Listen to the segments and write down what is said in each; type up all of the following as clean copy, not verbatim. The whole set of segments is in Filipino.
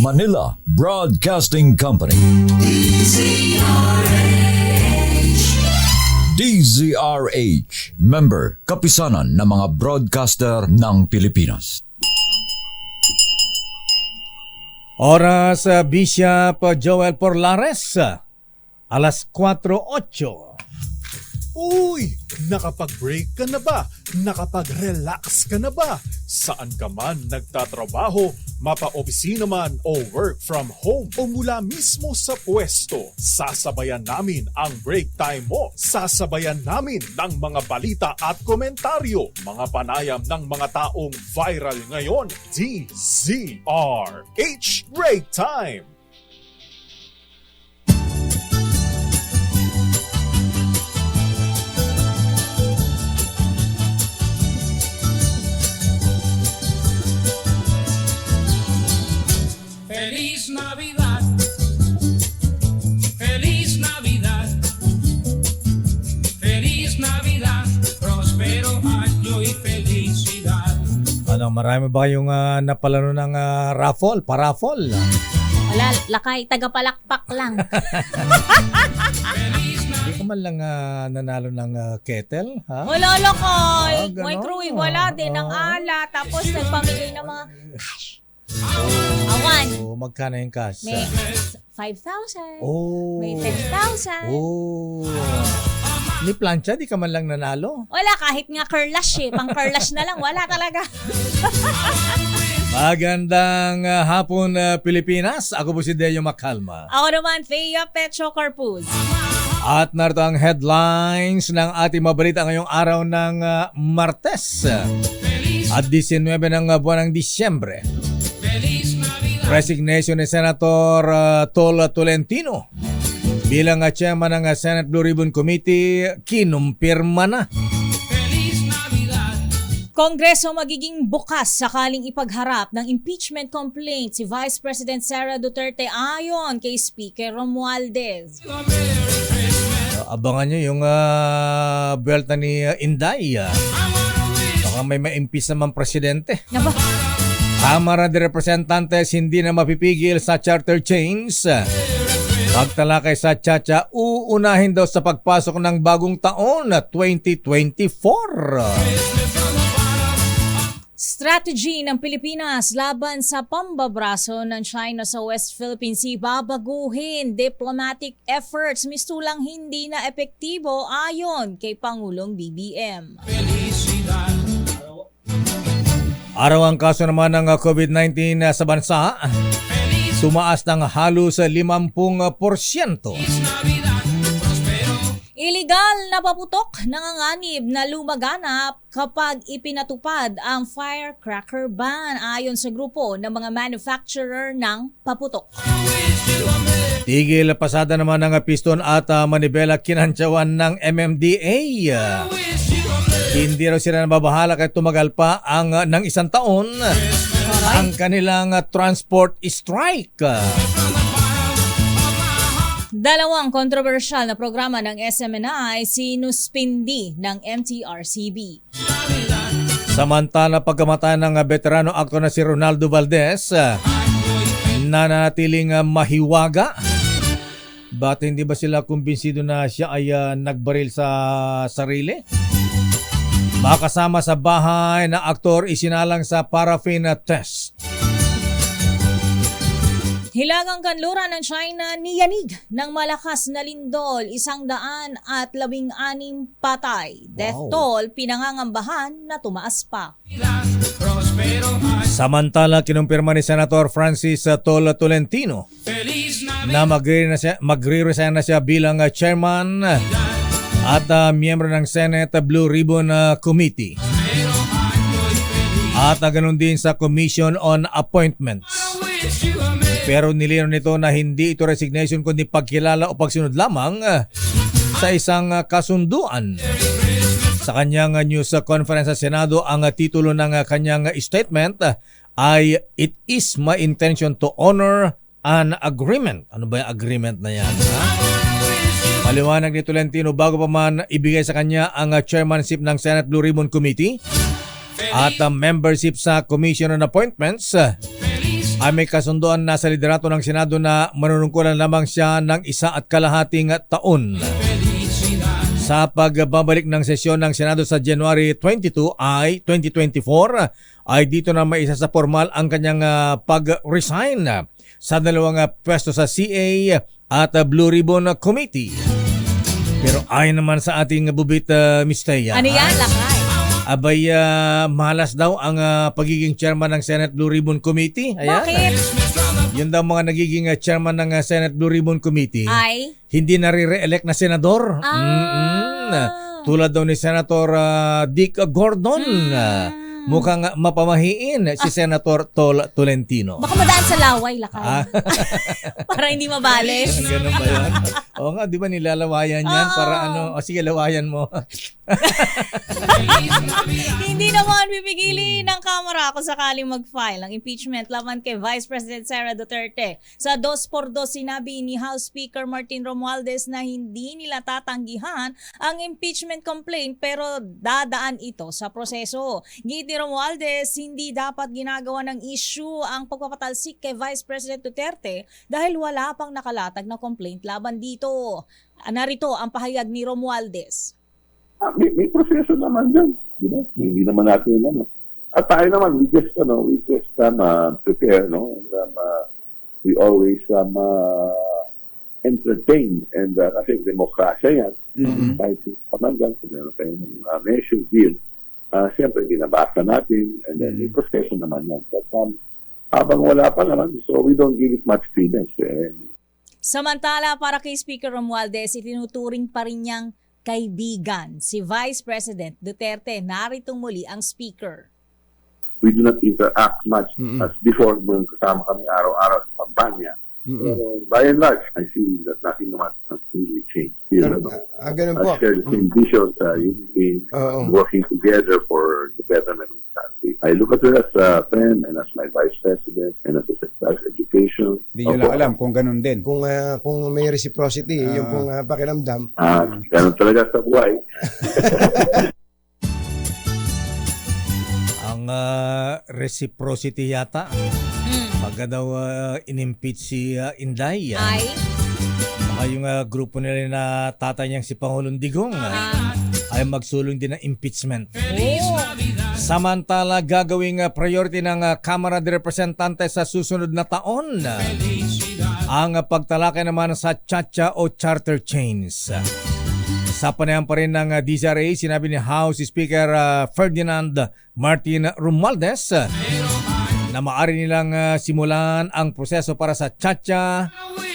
Manila Broadcasting Company. DZRH, member, kapisanan ng mga broadcaster ng Pilipinas. Oras Bishop Joel Porlares, alas 4:08. Uy! Nakapag-break ka na ba? Nakapag-relax ka na ba? Saan ka man nagtatrabaho, mapa-opisina man o work from home o mula mismo sa pwesto, sasabayan namin ang break time mo. Sasabayan namin ng mga balita at komentaryo, mga panayam ng mga taong viral ngayon. DZRH Break Time! Feliz Navidad, Feliz Navidad, Feliz Navidad, prospero año y felicidad. Marami ba yung napalano ng raffle, paraffle? Wala, lakay, tagapalakpak lang. Hindi ka man lang nanalo ng kettle, ha? Wala, lakay. ganon. Microwave, wala din ang ala. Tapos nagpamigay ng mga cash. Awan. Oh, magkano yung cash? May 5,000. Oh. May 10,000. Oh. Ni plancha, di ka man lang nanalo? Wala, kahit nga curlash eh. Pang curlash na lang, wala talaga. Magandang hapon, Pilipinas. Ako po si Deo Macalma. Ako naman, Thea Petro Corpus. At narito ang headlines ng ating mabalita ngayong araw ng Martes at 19 ng buwan ng Disyembre. Resignation ni Senator Tol Tolentino bilang chairman ng Senate Blue Ribbon Committee kinumpirma na. Kongreso magiging bukas sakaling ipagharap ng impeachment complaint si Vice President Sara Duterte ayon kay Speaker Romualdez. Abangan nyo yung belt ni Inday. Baka may ma-impeach naman presidente. Naba, Kamara de Representantes hindi na mapipigil sa charter change. Pagtalakay sa Chacha, uunahin daw sa pagpasok ng bagong taon na 2024. strategy ng Pilipinas laban sa pambabraso ng China sa West Philippine Sea, babaguhin diplomatic efforts mistulang hindi na epektibo ayon kay Pangulong BBM. Araw ang kaso naman ng COVID-19 sa bansa, tumaas ng halos 50%. Iligal na paputok nanganganib na lumaganap kapag ipinatupad ang firecracker ban ayon sa grupo ng mga manufacturer ng paputok. Tigil pasada naman ng piston at manibela kinantsawan ng MMDA. Hindi raw sila nababahala kahit tumagal pa ang ng isang taon ang kanilang transport strike. Dalawang kontrobersyal na programa ng SMNI sinuspindi ng MTRCB. Samantala pagkamatay ng veterano aktor na si Ronaldo Valdez, nanatiling mahiwaga. Ba't hindi ba sila kumbinsido na siya ay nagbaril sa sarili? Makasama sa bahay na aktor isinalang sa paraffin test. Hilagang kanluran ng China niyanig ng malakas na lindol, 116 patay. Death toll pinangangambahan na tumaas pa. Samantala kinumpirma ni Senator Francis Tol Tolentino na magre-resign na siya bilang chairman at miyembro ng Senate Blue Ribbon Committee. At ganoon din sa Commission on Appointments. Pero nilinaw nito na hindi ito resignation kundi pagkilala o pagsunod lamang sa isang kasunduan. Sa kanyang news conference sa Senado, ang titulo ng kanyang statement ay "It is my intention to honor an agreement." Ano ba yung agreement na yan? Paliwanag ni Tolentino bago pa man ibigay sa kanya ang chairmanship ng Senate Blue Ribbon Committee at membership sa Commission on Appointments. ay may kasunduan na sa liderato ng Senado na manunungkulan lamang siya ng 1.5 taon. Sa pagbabalik ng sesyon ng Senado sa January 22 ay 2024 ay dito na maisa sa formal ang kanyang pag-resign sa dalawang pwesto sa CA at Blue Ribbon Committee. Pero ayon naman sa ating bubit Miss Teya, Ano yan, lakay? abay malas daw ang pagiging chairman ng Senate Blue Ribbon Committee. Ayan. Bakit? Yun daw mga nagiging chairman ng Senate Blue Ribbon Committee. Ay? Hindi nare-re-elect na senador. Tulad daw ni Senator Dick Gordon. Mukhang mapamahiin si Senator Tolentino. Baka madaan sa laway, lakay. Para hindi mabales. Ganun ba yan? Oo nga, di ba nilalawayan yan? Para ano? O sige, lawayan mo. Hindi naman pipigilin ng Kamara kung sakaling mag-file ng impeachment laban kay Vice President Sara Duterte. Sa 2x2 sinabi ni House Speaker Martin Romualdez na hindi nila tatanggihan ang impeachment complaint pero dadaan ito sa proseso. Gid ni Romualdez, hindi dapat ginagawa ng issue ang pagpapatalsik kay Vice President Duterte dahil wala pang nakalatag na complaint laban dito. Narito ang pahayag ni Romualdez. May proseso naman dyan. Di ba? Hindi naman natin ano. At tayo naman, we just prepare, no? And, we always entertain. And kasi demokrasya yan. Kahit naman dyan, kung meron tayong measure deal, siyempre, binabasa natin. And then, may proseso naman yan. But habang wala pa naman, so we don't give it much credence. Samantala, para kay Speaker Romualdez, itinuturing pa rin niyang kaibigan si Vice President Duterte. Naritong muli ang speaker. We do not interact much as before nung kasama kami araw-araw sa kampanya. Pero by and large, I see that nothing much has really changed. Still, Ganun po. share the same visions, working together for the betterment of the country. I look at her as a friend and as my Vice President and as a Secretary of Education. Hindi nyo lang alam kung ganun din. Kung may reciprocity, yung pong pakiramdam. Ganun talaga sa buhay. Ang reciprocity yata. Pagka daw inimpeach si Inday. Ay? Baka yung grupo nila na tatay niyang si Pangulong Digong ay magsulong din ng impeachment. Samantala, gagawing priority ng Kamara de Representantes sa susunod na taon ang pagtalakay naman sa chacha o charter chains. Sa panayam pa rin ng DZRA, sinabi ni House Speaker Ferdinand Martin Romualdez na maaari nilang simulan ang proseso para sa chacha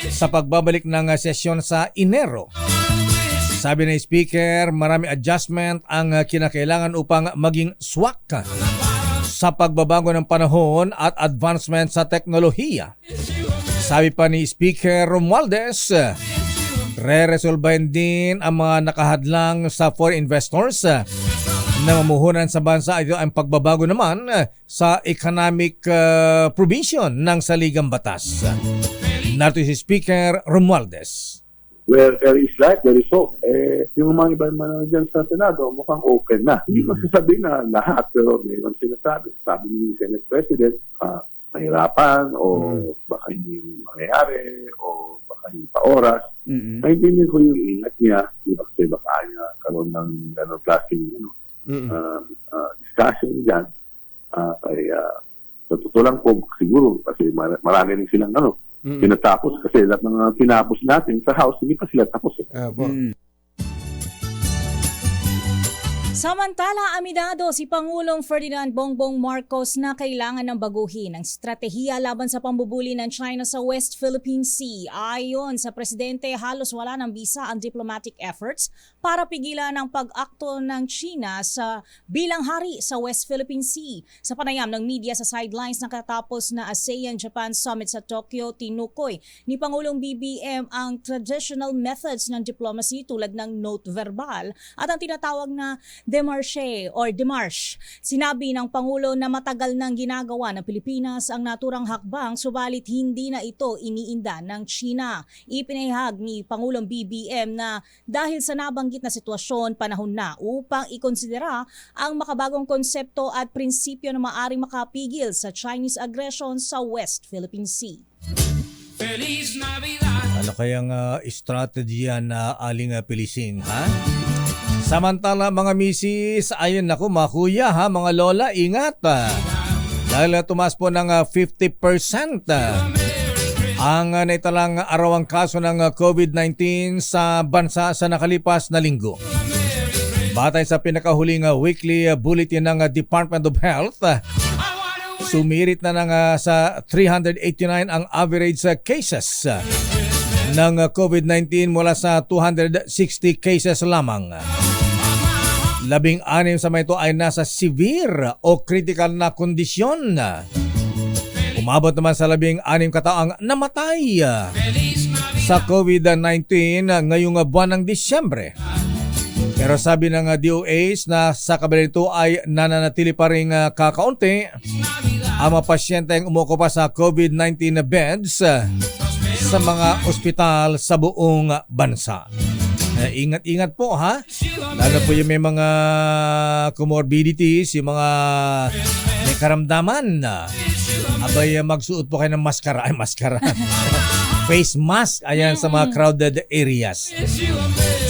sa pagbabalik ng sesyon sa Enero. Sabi ng Speaker, marami adjustment ang kinakailangan upang maging swak sa pagbabago ng panahon at advancement sa teknolohiya. Sabi pa ni Speaker Romualdez, re-resolbahin din ang mga nakahadlang sa foreign investors na mamuhunan sa bansa. Ito ang pagbabago naman sa economic provision ng saligang batas. Narito si Speaker Romualdez. Where there is light, there is hope. Yung mga iba naman dyan sa Senado, mukhang open na. Hindi ko sasabihin na lahat, pero mayroon sinasabi. Sabi ni Senate President, mahirapan, o baka hindi mangyayari, o baka hindi pa oras. Naintindihan ko yung ingat niya, di ba kasi baka niya karoon ng gano'ng klaseng discussion dyan. Kaya sa totoo lang po, siguro, kasi marami rin silang tinatapos kasi lahat ng tinapos natin sa House, hindi pa sila tapos. Samantala, aminado si Pangulong Ferdinand Bongbong Marcos na kailangan ng baguhin ang estratehiya laban sa pambubuli ng China sa West Philippine Sea. Ayon sa presidente, halos wala ng bisa ang diplomatic efforts para pigilan ang pag-akto ng China sa bilang hari sa West Philippine Sea. Sa panayam ng media sa sidelines ng katapos na ASEAN-Japan Summit sa Tokyo, tinukoy ni Pangulong BBM ang traditional methods ng diplomacy tulad ng note verbal at ang tinatawag na Demarche. Sinabi ng Pangulo na matagal nang ginagawa ng Pilipinas ang naturang hakbang subalit hindi na ito iniinda ng China. Ipinahayag ni Pangulong BBM na dahil sa nabanggit na sitwasyon, panahon na upang ikonsidera ang makabagong konsepto at prinsipyo na maaring makapigil sa Chinese aggression sa West Philippine Sea. Feliz Navidad. Ano kayang estrategiya na aling pilising, ha? Samantala mga misis, ayun nako mga kuya ha, mga lola, ingat dahil tumaas po ng 50% ang naitalang arawang kaso ng COVID-19 sa bansa sa nakalipas na linggo. Batay sa pinakahuling weekly bulletin ng Department of Health, sumirit na sa 389 ang average cases ng COVID-19 mula sa 260 cases lamang. 16 sa mga ito ay nasa severe o critical na kondisyon. Umabot naman sa 16 kataang namatay sa COVID-19 ngayong buwan ng Disyembre. Pero sabi ng DOH na sa kabila nito ay nananatili pa rin kakaunti ang mga pasyenteng umuokupa sa COVID-19 beds sa mga ospital sa buong bansa. Ingat-ingat po ha. Lalo po yung may mga comorbidities, yung mga may karamdaman. Abay, magsuot po kayo ng maskara. Ay, maskara. Face mask. Ayan sa mga crowded areas.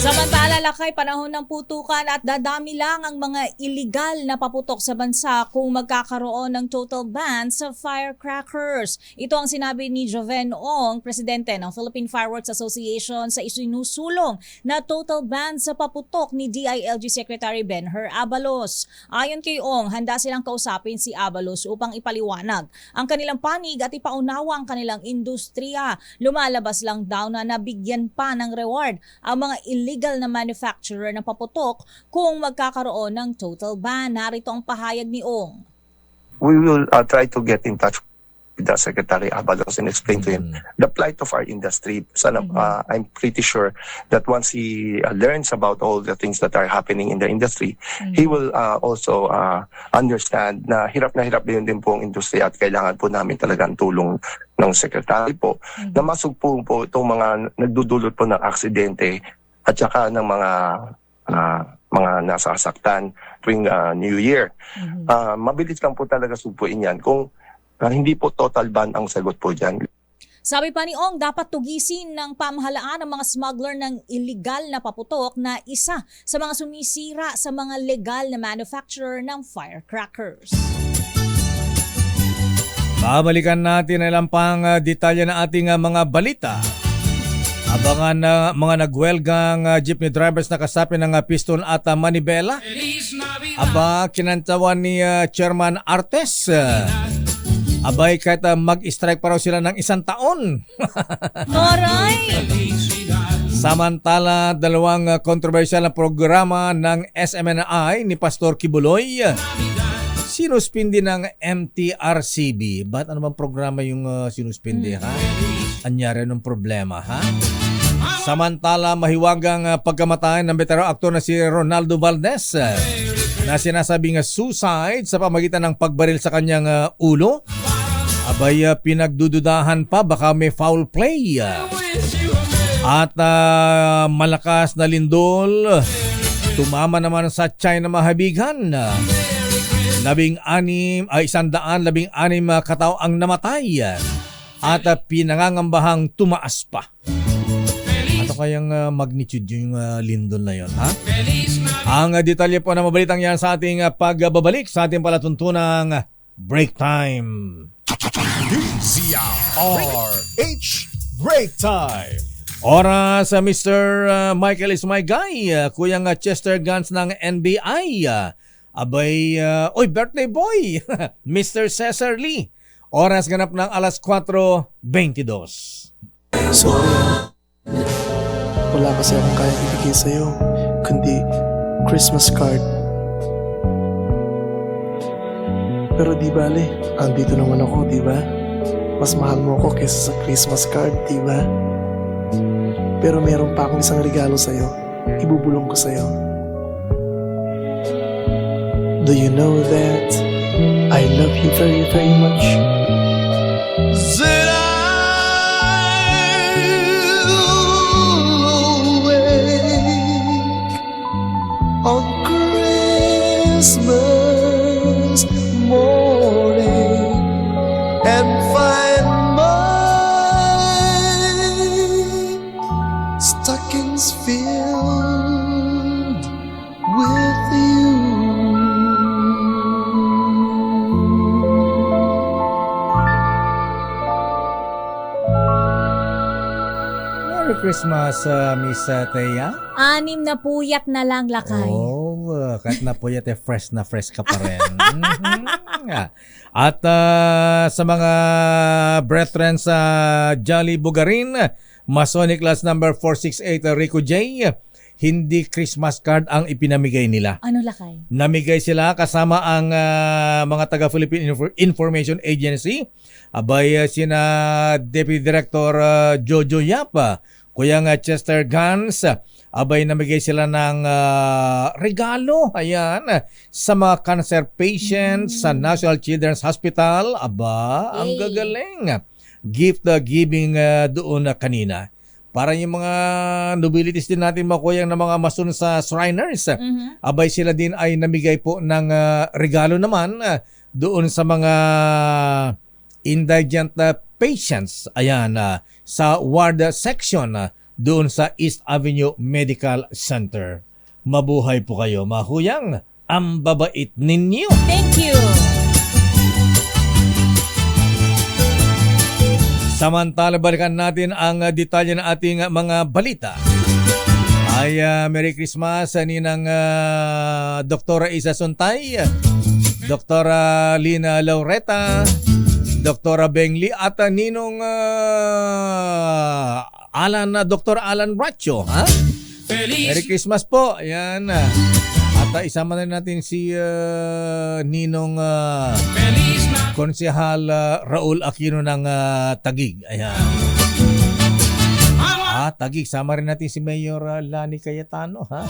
Samantala, lakay panahon ng putukan at dadami lang ang mga illegal na paputok sa bansa kung magkakaroon ng total ban sa firecrackers. Ito ang sinabi ni Joven Ong, presidente ng Philippine Fireworks Association, sa isinusulong na total ban sa paputok ni DILG Secretary Benher Abalos. Ayon kay Ong, handa silang kausapin si Abalos upang ipaliwanag ang kanilang panig at ipaunawa ang kanilang industriya. Lumalabas lang daw na nabigyan pa ng reward ang mga illegal na manufacturer ng paputok kung magkakaroon ng total ban. Narito ang pahayag ni Ong. We will try to get in touch with the Secretary Abalos and explain to him the plight of our industry. I'm pretty sure that once he learns about all the things that are happening in the industry, he will also understand na hirap din po ang industriya at kailangan po namin talagang tulong ng Secretary po na masugpo po itong mga nagdudulot po ng aksidente at saka ng mga nasasaktan tuwing New Year. Mabilis lang po talaga sugpuin yan kung hindi po total ban ang sagot po dyan. Sabi pa ni Ong, dapat tugisin ng pamahalaan ng mga smuggler ng illegal na paputok na isa sa mga sumisira sa mga legal na manufacturer ng firecrackers. Babalikan natin na lang pang detalye ng ating mga balita. Abangan na mga nagwelgang jeepney drivers na kasapi ng piston at manibela. Aba, kinantawan ni Chairman Artes. Abay, kahit mag-strike pa raw sila ng 1 taon. Aray! Samantala, 2 kontrobersyal na programa ng SMNI ni Pastor Kibuloy sinuspindi ng MTRCB. Ba't ano bang programa yung sinuspindi, ha? Anyari ng problema, ha? Samantala, mahiwagang pagkamatay ng veteran aktor na si Ronaldo Valdez na sinasabing suicide sa pamagitan ng pagbaril sa kanyang ulo. Abay, pinagdududahan pa baka may foul play. At malakas na lindol tumama naman sa China mahabigan. 116 katao ang namatay at pinangangambahang tumaas pa. Ano kayang magnitude yung lindol na yon, ha? Ang detalye po na mabalitang yan sa ating pagbabalik sa ating palatuntunang Break Time. RH Break Time. Oras sa Mr. Michael is my guy, Kuyang Chester Gans ng NBI. Abay, birthday boy, Mr. Cesar Lee. Oras ganap ng alas 4:22. Sorry, wala kasi akong kaya ibigay sa'yo, kundi Christmas card. Pero di bale, andito naman ako, di ba? Mas mahal mo ako kaysa sa Christmas card, di ba? Pero meron pa akong isang regalo sa'yo, ibubulong ko sa'yo. Do you know that I love you very, very much? That I'll wake on Christmas morning and find my stockings filled with you. Merry Christmas, Miss Thea. 6 na puyat na lang, Lakay. Oh, kahit na po yate fresh na fresh ka pa rin. At sa mga brethren sa Jolly Bugarin, Masonic Class number 468 Rico J, hindi Christmas card ang ipinamigay nila. Ano, Lakay? Namigay sila kasama ang mga taga-Philippine Information Agency. Abay sina Deputy Director Jojo Yap, Kuya Chester Gans. Abay namigay sila ng regalo. Ayan, sa mga cancer patients sa National Children's Hospital. Aba, ang Yay. gagaling. Gift giving doon kanina. Para yung mga nobilities din natin makuyang na mga masun sa Shriners. Abay sila din ay namigay po ng regalo naman doon sa mga indigent patients. Ayan, sa ward section doon sa East Avenue Medical Center. Mabuhay po kayo, mahuyang. Ang babait ninyo. Thank you. Samantala, balikan natin ang detalye ng ating mga balita. Ay, Merry Christmas ninang Dr. Isa Suntay, Dr. Lina Laureta, Dr. Beng Lee at ninong Dr. Alan Bracho. Ha? Merry Christmas po. Ayan. At isama na natin si ninong Konsehal Raul Aquino ng Taguig. Ayan. Taguig. Sama rin natin si Mayor Lani Cayetano. Ha?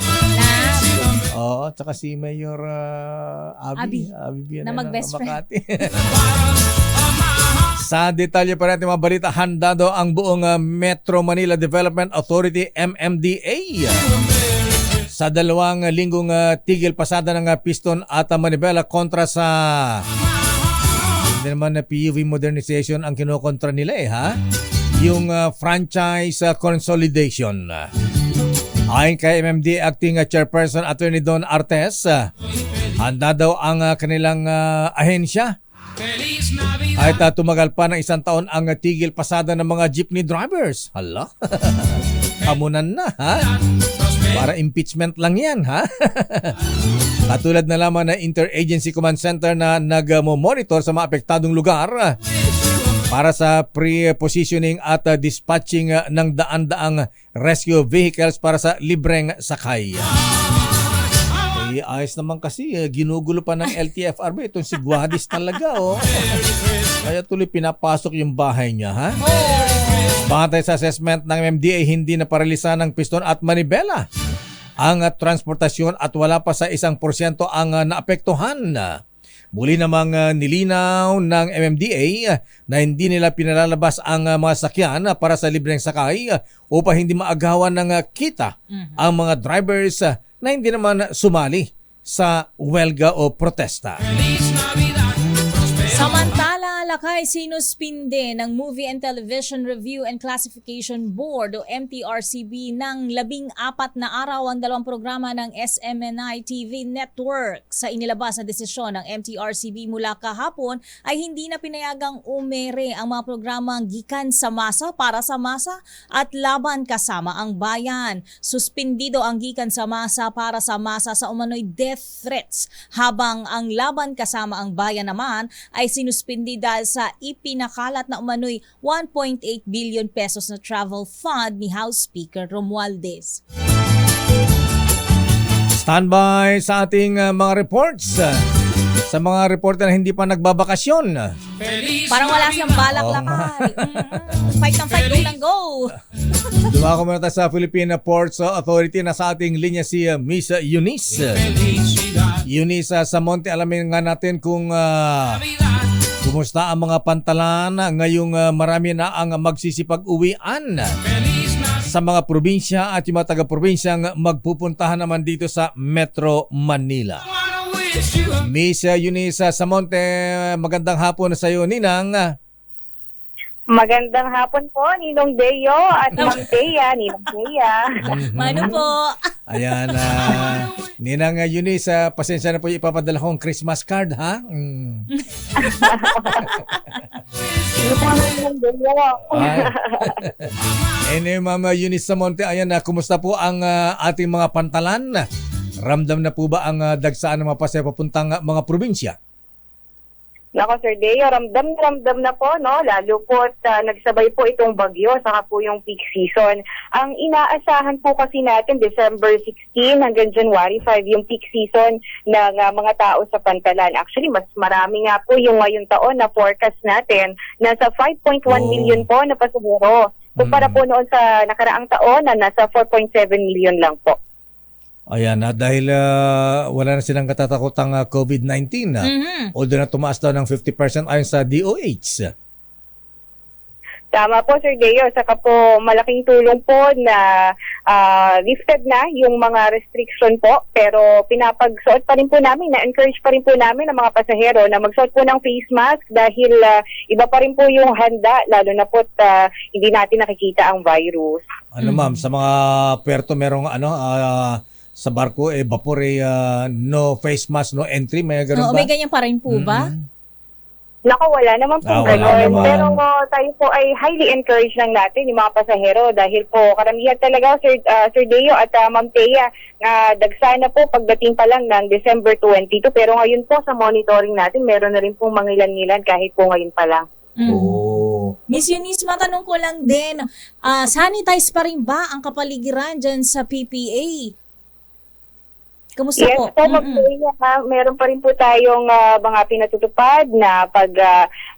Oo, tsaka si Mayor Abi na mag-best friend. Makati. Sa detalye pa natin mga balita, handa daw ang buong Metro Manila Development Authority MMDA sa 2 linggong tigil pasada ng piston at manibela kontra sa hindi naman na PUV modernization ang kinokontra nila ha? Yung franchise consolidation. Ayon kay MMDA Acting Chairperson Attorney Don Artes, handa daw ang kanilang ahensya ay tumagal pa ng 1 taon ang tigil pasada ng mga jeepney drivers. Hala, hamunan na ha? Para impeachment lang yan ha? Katulad na lamang na Interagency Command Center na nag-monitor sa mga apektadong lugar para sa pre-positioning at dispatching ng daan-daang rescue vehicles para sa libreng sakay. Ayos naman kasi, ginugulo pa ng LTFRB. Itong si Guadis talaga, oh. Kaya tuloy pinapasok yung bahay niya, ha? Batay sa assessment ng MMDA, hindi na paralisa ng piston at manibela ang transportasyon at wala pa sa 1% ang naapektuhan. Muli namang nilinaw ng MMDA na hindi nila pinalalabas ang mga sakyan para sa libreng sakay upang hindi maagawan ng kita ang mga drivers na hindi naman sumali sa welga o protesta. Samantala, Lakay, sinuspinde ng Movie and Television Review and Classification Board o MTRCB ng 14 na araw ang 2 programa ng SMNI TV Network. Sa inilabas na desisyon ng MTRCB mula kahapon ay hindi na pinayagang umere ang mga programang Gikan sa Masa, Para sa Masa at Laban Kasama ang Bayan. Suspindido ang Gikan sa Masa, Para sa Masa sa umano'y death threats, habang ang Laban Kasama ang Bayan naman ay sinuspindi dahil sa ipinakalat na umano'y 1.8 billion pesos na travel fund ni House Speaker Romualdez. Standby sa ating mga reports. Sa mga reporter na hindi pa nagbabakasyon. Parang wala siyang balak Oo, lakad. Fight ng fight, go ng go. Dumako muna tayo sa Philippine Ports Authority na sa ating linya si Miss Eunice. Eunice Samonte, alamin nga natin kung kumusta ang mga pantalan ngayong marami na ang magsisipag-uwian sa mga probinsya at yung mga taga-probinsyang magpupuntahan naman dito sa Metro Manila. Miss Eunice Samonte, magandang hapon sa iyo, Ninang. Magandang hapon po, Ninong Deo at Ma'am Thea, Ninong Thea. Mano po? Ayan, Ninang Eunice, pasensya na po ipapadala kong Christmas card, ha? Ano po naman Ninong Deo? Anyway, Ma'am Eunice Samonte, ayan, kumusta po ang ating mga pantalan? Ramdam na po ba ang dagsaan ng mga pasaya papuntang mga probinsya? Nako Sir Deo, ramdam na po, no? Lalo po nagsabay po itong bagyo, saka po yung peak season. Ang inaasahan po kasi natin, December 16 hanggang January 5, yung peak season ng mga tao sa pantalan. Actually, mas marami nga po yung ngayong taon na forecast natin. Nasa 5.1 million po na pasahero. Kumpara po noon sa nakaraang taon na nasa 4.7 million lang po. Ayan, dahil wala na silang katatakutang COVID-19. Although na tumaas daw ng 50% ayon sa DOH. Tama po, Sir Deo. Saka po malaking tulong po na lifted na yung mga restriction po. Pero pinapagsuot pa rin po namin, na-encourage pa rin po namin ang mga pasahero na magsuot po ng face mask dahil iba pa rin po yung handa, lalo na po hindi natin nakikita ang virus. Ano ma'am, sa mga puerto merong sa barko, vapor, no face mask, no entry, may ganun ba? May ganyan pa rin po ba? Nako, wala naman po gano'n. Pero tayo po ay highly encouraged lang natin yung mga pasahero dahil po karamihan talaga, Sir Deo at Ma'am Thea, dagsa na po pagdating pa lang ng December 22. Pero ngayon po sa monitoring natin, meron na rin po mangilan-ngilan kahit po ngayon pa lang. Miss Eunice, matanong ko lang din, sanitize pa rin ba ang kapaligiran dyan sa PPA? Kamusta yes, po? Meron pa rin po tayong mga pinatutupad na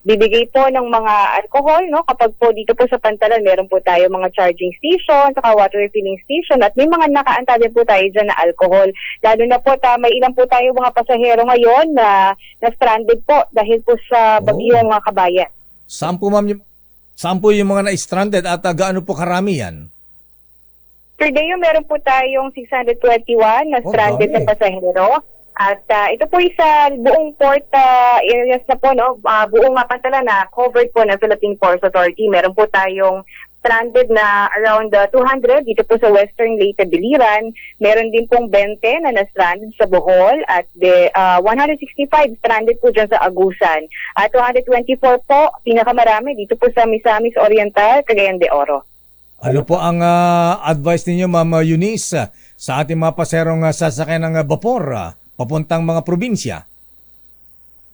bibigay po ng mga alcohol, no? Kapag po dito po sa pantalan, meron po tayo mga charging station, saka water refilling station, at may mga nakaanta din po tayo dyan na alcohol. Lalo na po, may ilan po tayo mga pasahero ngayon na stranded po dahil po sa bagyong Kabayan. Saan po, ma'am, saan po yung mga na-stranded at gaano po karami yan? Sir Deo, meron po tayong 621 na stranded na pasahero. At ito po sa buong port areas na po, no? Buong pantalan na covered po ng Philippine Ports Authority. Meron po tayong stranded na around 200 dito po sa Western Leyte, Biliran. Meron din pong 20 na na-stranded sa Bohol at 165 stranded po dyan sa Agusan. At 224 po, pinakamarami dito po sa Misamis Oriental, Cagayan de Oro. Ano po ang advice ninyo, Ma'am Eunice, sa ating mga paserong sasakyan ng vapor papuntang mga probinsya?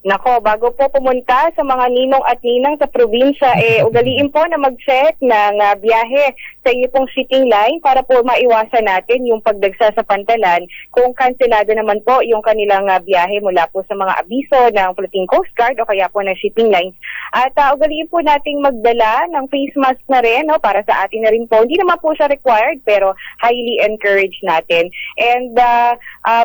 Nako, bago po pumunta sa mga ninong at ninang sa probinsya, ugaliin po na mag-check ng biyahe sa inyo pong shipping line para po maiwasan natin yung pagdagsa sa pantalan kung kanselado naman po yung kanilang biyahe mula po sa mga abiso ng Philippine Coast Guard o kaya po ng shipping lines. At ugaliin po nating magdala ng face mask na rin, no, para sa atin na rin po. Hindi naman po siya required pero highly encouraged natin. And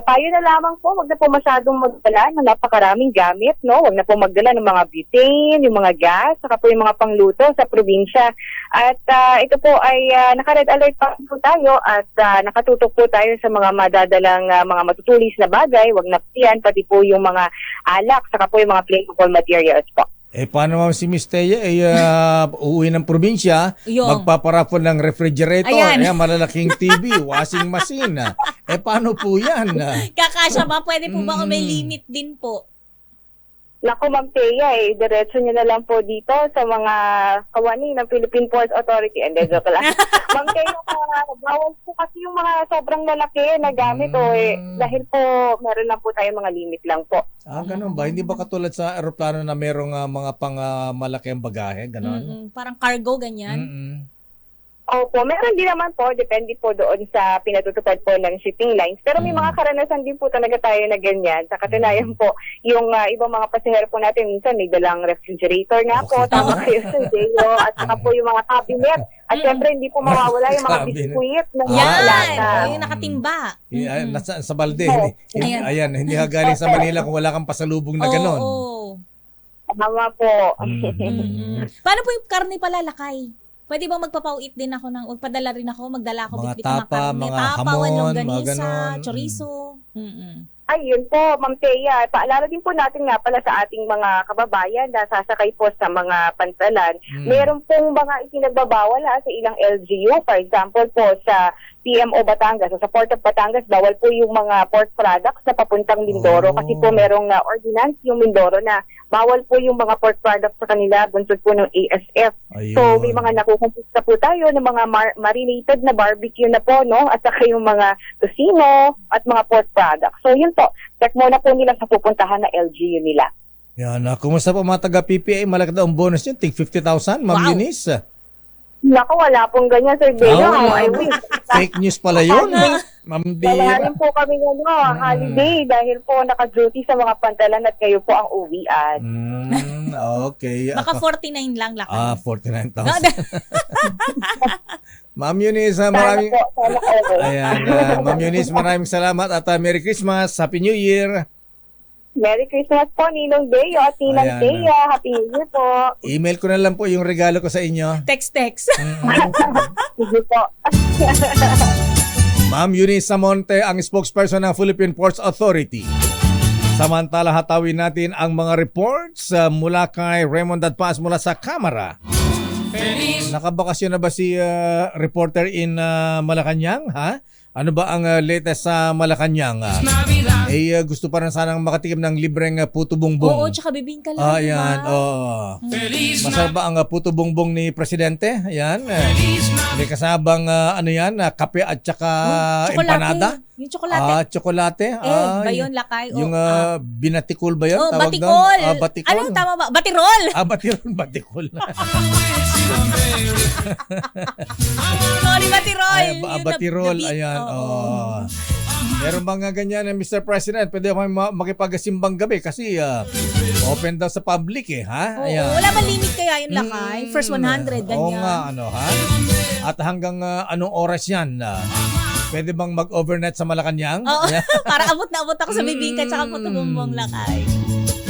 payo na lamang po, wag na po masyadong magdala ng napakaraming gamit. No, wag na po magdala ng mga butane, yung mga gas, saka po yung mga pangluto sa probinsya. At ito po ay naka-red alert pa po tayo at nakatutok po tayo sa mga madadalang mga matutulis na bagay. Wag na po yan, pati po yung mga alak, saka po yung mga flammable materials po. Paano naman si Miss Thea, uuwi ng probinsya, magpaparapon ng refrigerator, malalaking TV, washing machine. Paano po yan? Kakasya ba? Pwede po ba may limit din po? Naku, Ma'am Thea, diretso niyo na lang po dito sa mga kawani ng Philippine Ports Authority. And joke lang. Ma'am Thea, bawal po kasi yung mga sobrang lalaki na gamit dahil po meron lang po tayong mga limit lang po. Ganun ba? Hindi ba katulad sa aeroplano na merong mga pang malaking bagahe? Ganun? Parang cargo, ganyan? Opo, meron din naman po, depende po doon sa pinatutupad po ng shipping lines. Pero may mga karanasan din po talaga tayo na ganyan. Sa katunayan po, yung ibang mga pasahero po natin, minsan may dalang refrigerator na po, tama kayo sa Deo, at saka po yung mga cabinet. At syempre, hindi po mawawala yung mga Cabinet. biskuit ng mga Yan! lata. Yung nakatimba. Nasa sa balde. Ayan, hindi ka galing sa Manila kung wala kang pasalubong na ganon. Oo. Tama po. Paano po yung karne palalakay? Pwede ba magpapauit din ako magpadala rin ako, magdala ako Mga bitbit ng tapa, karne, mga tapa, hamon, mga longganisa, ganon. chorizo. Ayun po, Ma'am Thea. Paalala din po natin nga pala sa ating mga kababayan na sasakay po sa mga pantalan. Meron pong mga itinagbabawal sa ilang LGU. For example po sa PMO Batangas, sa Port of Batangas, bawal po yung mga pork products na papuntang Mindoro kasi po merong ordinance yung Mindoro na bawal po yung mga pork products sa kanila, bunsod po ng ASF. Ayun. So may mga nakukumpista po tayo ng mga marinated na barbecue na po, no? At saka yung mga tocino at mga pork products. So yun po, check muna po nila sa pupuntahan na LGU nila. Yan, kumusta po mga taga-PPA? Malaki daw ang bonus yun. Tig 50,000, Ma'am Wow. Eunice. Naku, wala pong ganyan, Sir Deo. Ah, I wish. Fake news pala yun. Ma'am Wala Bira. rin po kami holiday dahil po naka-duty sa mga pantalan at kayo po ang uwian. Okay. Baka 49 lang lakay. 49,000. Ma'am Eunice, maraming... Sana po, sana po. Ayan, Ma'am Eunice, maraming salamat at Merry Christmas, Happy New Year. Merry Christmas po, Ninong Deo at Ayan. Ninang Thea. Happy New Year po. Email ko na lang po yung regalo ko sa inyo. Text. Sige po. Ma'am Eunice Samonte, ang spokesperson ng Philippine Ports Authority. Samantala, hatawin natin ang mga reports mula kay Raymond Dadpas mula sa Kamara. Nakabakasyon na ba si reporter in Malacanang? Ha? Ano ba ang latest sa Malacanang? Gusto pa rin sanang makatikim ng libreng puto bongbong. Oo, tsaka bibingka lang. Ayan, oo. Masarap ba ang puto bongbong ni Presidente? Ayan. May kasabang kape at tsaka empanada. Yung tsokolate. Tsokolate. Ba yun, lakay? Yung binatikol ba yun? Oh, Tawag batikol. doon? Batikol. Ano tama ba? Batirol. Batikol. Sorry, batirol. Yung Batirol. the beat. Ayan. Oo. Meron mga ganyan Mr. President, pwede ako makipagsimbang gabi kasi open daw sa public ha? Oo, Ayan. wala ba limit kaya yung lakay? First 100, ganyan. Oo nga, ha? At hanggang anong oras yan? Pwede bang mag-overnight sa Malacanang? Oo, Ayan. para abot na abot ako sa bibingka tsaka puto bumbong lakay.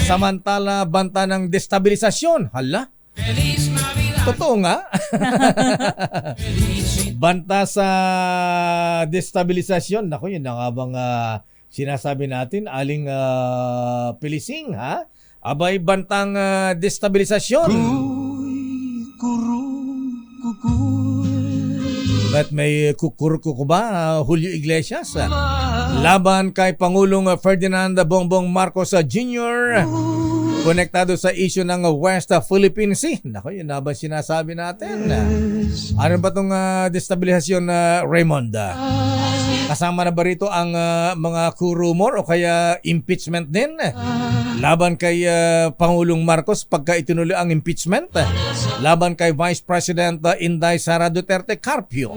Samantala, banta ng destabilisasyon. Hala? Totoo nga. Banta sa destabilisasyon. Naku, yun na nga bang sinasabi natin, aling pilising, ha? Abay, bantang destabilisasyon. At may kukurkuko ba, Julio Iglesias? Laban kay Pangulong Ferdinand Bongbong Marcos Jr., konektado sa issue ng West Philippine Sea. Naku, yun na ba sinasabi natin? Ano ba itong destabilisasyon, Raymond? Kasama na ba rito ang mga coup rumor o kaya impeachment din? Laban kay Pangulong Marcos pagka itinuloy ang impeachment? Laban kay Vice President Inday Sara Duterte Carpio?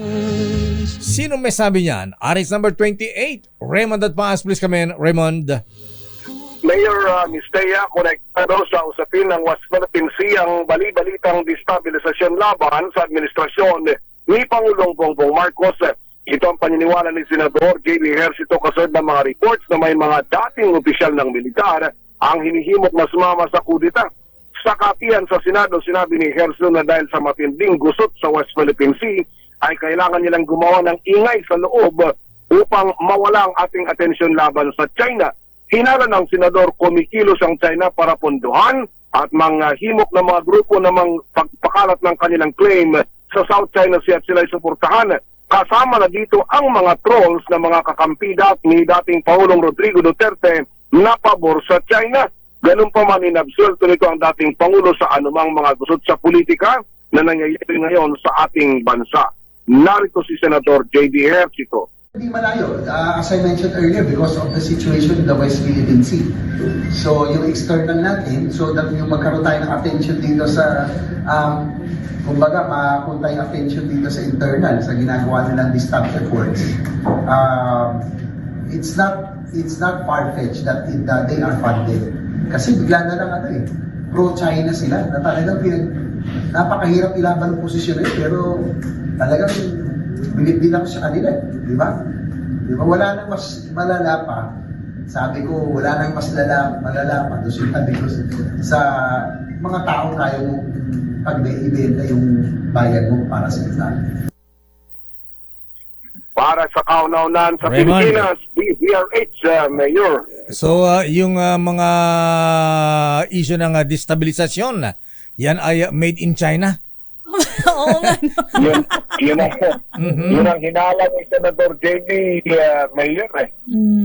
Sino may sabi niyan? Aris number 28, Raymond at Paas. Please come in, Raymond. Mayor Ms. Thea, konektado sa usapin ng West Philippine Sea ang bali-balitang destabilisasyon laban sa administrasyon ni Pangulong Bongbong Marcos. Ito ang paniniwala ni Senador J.B. Ejercito kasod ng mga reports na may mga dating opisyal ng militar ang hinihimok na sumama sa kudita. Sa kapihan sa Senado, sinabi ni Ejercito na dahil sa matinding gusot sa West Philippine Sea ay kailangan nilang gumawa ng ingay sa loob upang mawala ang ating atensyon laban sa China. Hinala ng Senador kumikilos ang China para pondohan at manghimok ng mga grupo na pagpakalat ng kanilang claim sa South China Sea at sila'y suportahan. Kasama na dito ang mga trolls na mga kakampi ni dating Pangulong Rodrigo Duterte na pabor sa China. Ganun pa man inabsuelto nito ang dating Pangulo sa anumang mga gusot sa politika na nangyayari ngayon sa ating bansa. Narito si Senador J.D. Ejercito Hindi malayo, as I mentioned earlier, because of the situation in the West Philippine Sea. So yung external natin, so that yung magkaroon tayo ng attention dito sa, kumbaga, makapunta yung attention dito sa internal, sa ginagawa nilang distaff efforts. It's not far-fetched that they are funded. Kasi bigla na lang pro-China sila, na talagang napakahirap ilaban ng posisyon nila, pero talagang binibilang sa kanila, di ba? Di ba, wala nang mas malala pa. Sabi ko, wala nang mas malala pa. Doon sabi ko, sa mga tao kaya mo pag ibenta yung bayad mo para sa ita. Para sa kauna-unahan sa Raymond. Pilipinas, DZRH, Mayor. So yung mga issue ng destabilisasyon, yan ay made in China? Oo nga. Yun ang hinala ni Senator JB, Mayor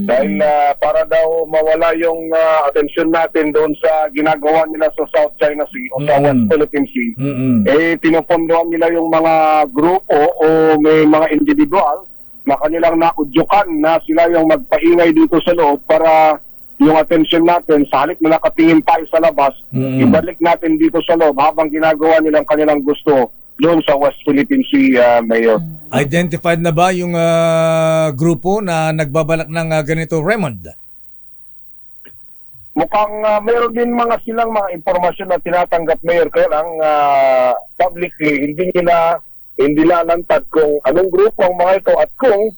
Dahil para daw mawala yung atensyon natin doon sa ginagawa nila sa South China Sea o sa West Philippine Sea. Pinupondohan nila yung mga grupo o may mga individual na kanilang naudyukan na sila yung magpaingay dito sa loob para yung atensyon natin, sa halip na nakatingin tayo sa labas, ibalik natin dito sa loob habang ginagawa nilang kanilang gusto doon sa West Philippine Sea, Mayor. Identified na ba yung grupo na nagbabalak ng ganito, Raymond? Mukhang mayroon din silang mga impormasyon na tinatanggap, Mayor, kaya lang publicly hindi lalantad kung anong grupo ang mga ito at kung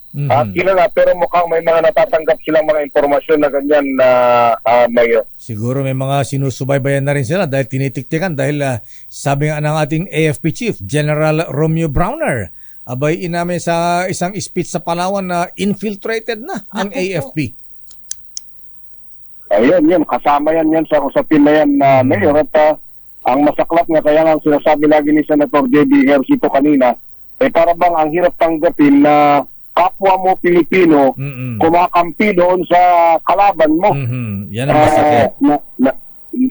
kilala, pero mukhang may mga natatanggap silang mga impormasyon na ganyan na Mayor. Siguro may mga sinusubaybayan na rin sila dahil tinitiktikan dahil sabi nga ng ating AFP Chief, General Romeo Browner, abay inamin sa isang speech sa Palawan na infiltrated na ang AFP. Ayun, kasama yan sa usapin na yan, Mayor. At ang masaklap nga, kaya nga sinasabi lagi ni Senator J.B. Ejercito kanina, para bang ang hirap tanggapin na kapwa mo Pilipino kumakampi doon sa kalaban mo. Yan ang masakit.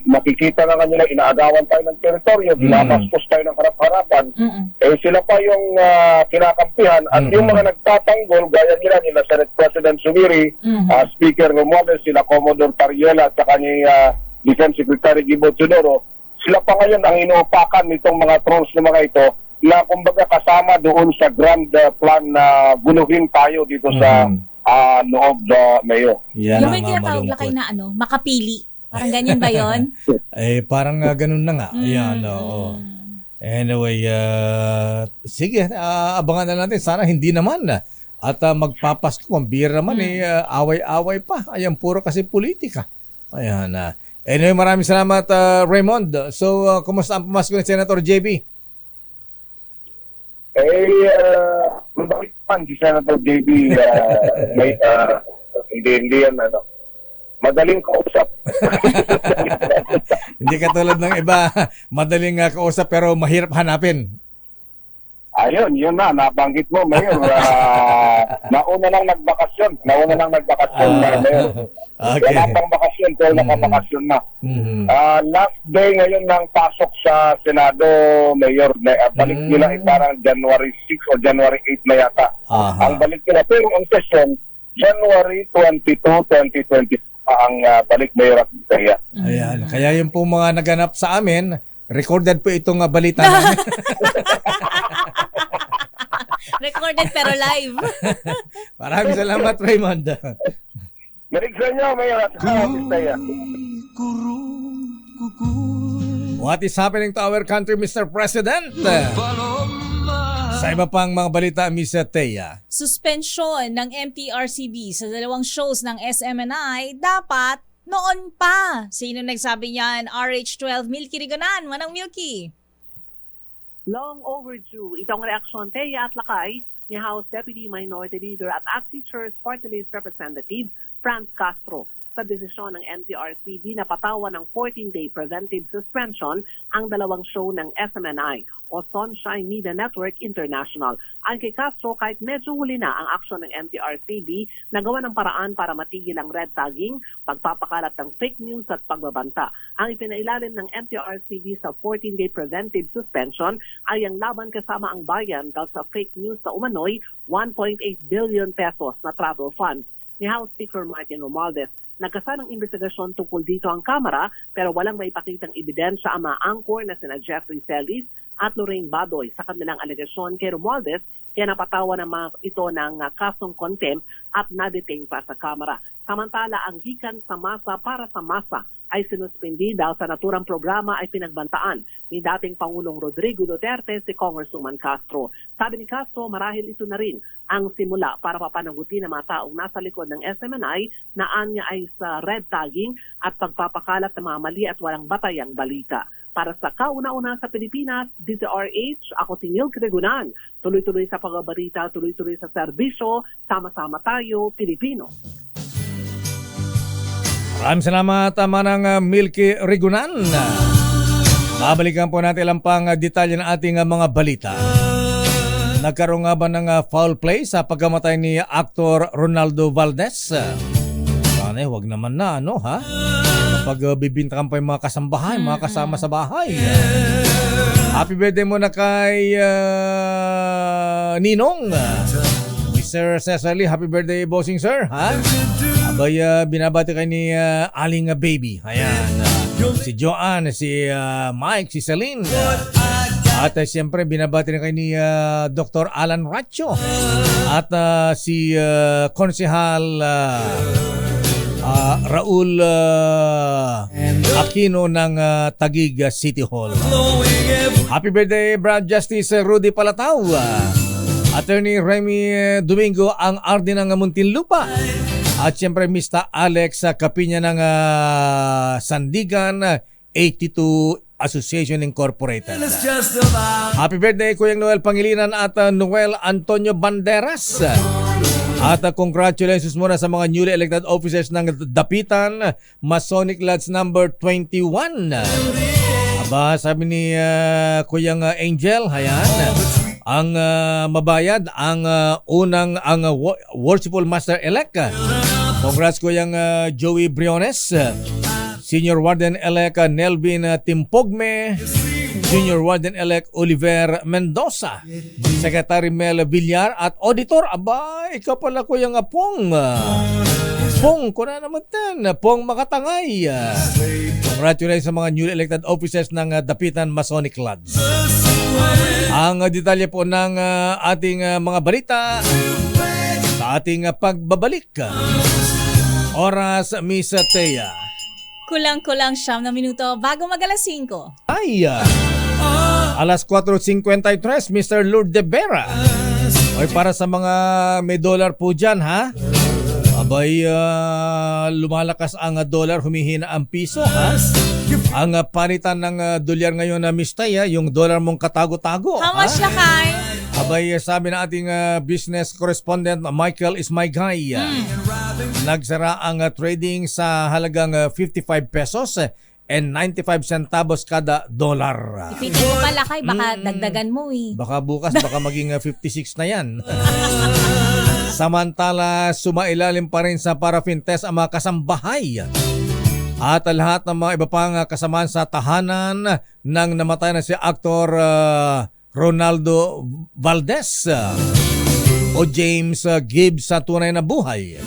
Nakikita na nila, inaagawan tayo ng teritoryo, binabastos tayo ng harap-harapan. Sila pa yung kinakampihan at yung mga nagtatanggol, gaya nila Senate President Sumiri, Speaker Romualdez, sila Commodore Tariela at saka ni Defense Secretary Gibo Teodoro, sila pa ngayon ang inuupakan nitong mga trolls na mga ito na kumbaga kasama doon sa grand plan na guluhin tayo dito sa loob Mayo. Yung may tinatawag lakay na makapili. Parang ganyan ba yun? Parang ganun na nga. Ayan, oo. Anyway, sige, abangan na natin. Sana hindi naman at magpapasko. Ang bira naman away-away pa. Ayan, puro kasi politika. Ayan, anyway, maraming salamat, Raymond. So, kumusta ang pamasko ni Senator JB? Mabait man si Senator JB. Hindi yan, madaling kausap. Hindi katulad ng iba, madaling kausap pero mahirap hanapin. Ayun, yun nabanggit mo, Mayor. Nauna lang nagbakasyon. Mayor. Okay. Wala pang bakasyon, pero nakabakasyon na. Last day ngayon ng pasok sa Senado, Mayor, balik nila parang January 6 o January 8 na yata. Ang balik nila. Pero ang session, January 22, 2020 ang balik, Mayor at Kaya. Ayan. Kaya yung po mga naganap sa amin, recorded po itong balita namin. Recorded pero live. Maraming salamat, Raymond. Marig sa inyo, Mayor at Kaya. What is happening to our country, Mr. President? Sa iba pang mga balita, Ms. Thea. Suspensyon ng MTRCB sa 2 shows ng SMNI dapat noon pa. Sino nagsabi niyan? RH12 Milky Rigonan. Manang Milky. Long overdue itong reaksyon, Thea, at lakay ni House Deputy Minority Leader at ACT Teachers Party List Representative Franz Castro sa desisyon ng MTRCB na patawan ng 14-day preventive suspension ang 2 show ng SMNI. o Sunshine Media Network International. Ang kay Castro, kahit medyo huli na ang aksyon ng MTRCB, nagawa ng paraan para matigil ang red tagging, pagpapakalat ng fake news at pagbabanta. Ang ipinailalim ng MTRCB sa 14-day preventive suspension ay ang laban kasama ang bayan dahil sa fake news sa umano'y 1.8 billion pesos na travel fund. Ni House Speaker Martin Romualdez, nagkasanang investigasyon tungkol dito ang Kamara pero walang maipakitang ebidensya ang mga angkor na sina Jeffrey Celis at Lorraine Badoy sa kanilang alegasyon kay Romualdez, kaya napatawa ng mga ito ng kasong contempt at na-detain pa sa Kamara. Samantala, ang gikan sa masa para sa masa ay sinuspindi dahil sa naturang programa ay pinagbantaan ni dating Pangulong Rodrigo Duterte si Congresswoman Castro. Sabi ni Castro, marahil ito na rin ang simula para papanagutin ng mga taong nasa likod ng SMNI na anya ay sa red tagging at pagpapakalat ng mga mali at walang batayang balita. Para sa kauna-una sa Pilipinas, DZRH, ako si Neil Gregunan. Tuloy-tuloy sa pagbabalita, tuloy-tuloy sa serbisyo, sama-sama tayo, Pilipino. Maraming salamat, Manang Milky Rigunan. Babalikan po natin ilang pang detalye ng ating mga balita. Nagkaroon nga ba ng foul play sa pagkamatay ni aktor Ronaldo Valdez? Sana wag naman na, ano ha? Kapag bibintakan pa yung mga kasambahay, mga kasama sa bahay. Happy birthday muna kay Ninong. Mr. Cecily, happy birthday, bossing sir, ha? Abay, binabati kay ni Aling Baby. Ayan, si Joanne, si Mike, si Celine. At siyempre, binabati rin kay ni Dr. Alan Racho. At si Konsehal Raul Aquino ng Taguig City Hall. Happy birthday, Brad Justice Rudy Palatao. Attorney Remy Domingo ang RD ng Muntinlupa. At siyempre Mr. Alex Kapinya ng Sandigan 82 Association Incorporated. Happy birthday Kuyang Noel Pangilinan at Noel Antonio Banderas. At congratulations muna sa mga newly elected officers ng Dapitan Masonic Lodge number 21. Aba, sabi ni Kuyang Angel, hayan, ang mabayad ang unang Worshipful Master-elect. Congrats Kuyang Joey Briones, Senior Warden-elect Nelvin Timpogme, Junior Warden-elect Oliver Mendoza, Secretary Mel Villar at Auditor, aba, ikaw pala Kuyang Pong. Pong, kuna naman ten, Pong Makatangay. Congratulations sa mga newly elected officers ng Dapitan Masonic Lodge. Ang detalye po ng ating mga balita sa ating pagbabalik. Oras, Miss Thea. Kulang-kulang 9 na minuto bago mag-alas 5. Ay, alas 4:53, Mr. Lourdes de Vera. Oy, para sa mga may dollar po dyan, ha? Abay, lumalakas ang dollar, humihina ang piso, ha? Ang palitan ng dolyar ngayon na Miss Thea, yung dollar mong katago-tago. How much na kay? Abay, sabi na ating business correspondent Michael is my guy. Nagsara ang trading sa halagang 55 pesos and 95 centavos kada dollar. Ipitin mo pala kay, baka dagdagan mo eh. Baka bukas, baka maging 56 na yan. Samantala, sumailalim pa rin sa paraffin test ang mga kasambahay. At lahat ng mga iba pang kasamaan sa tahanan ng namatay na si aktor Ronaldo Valdez o James Gibbs sa tunay na buhay.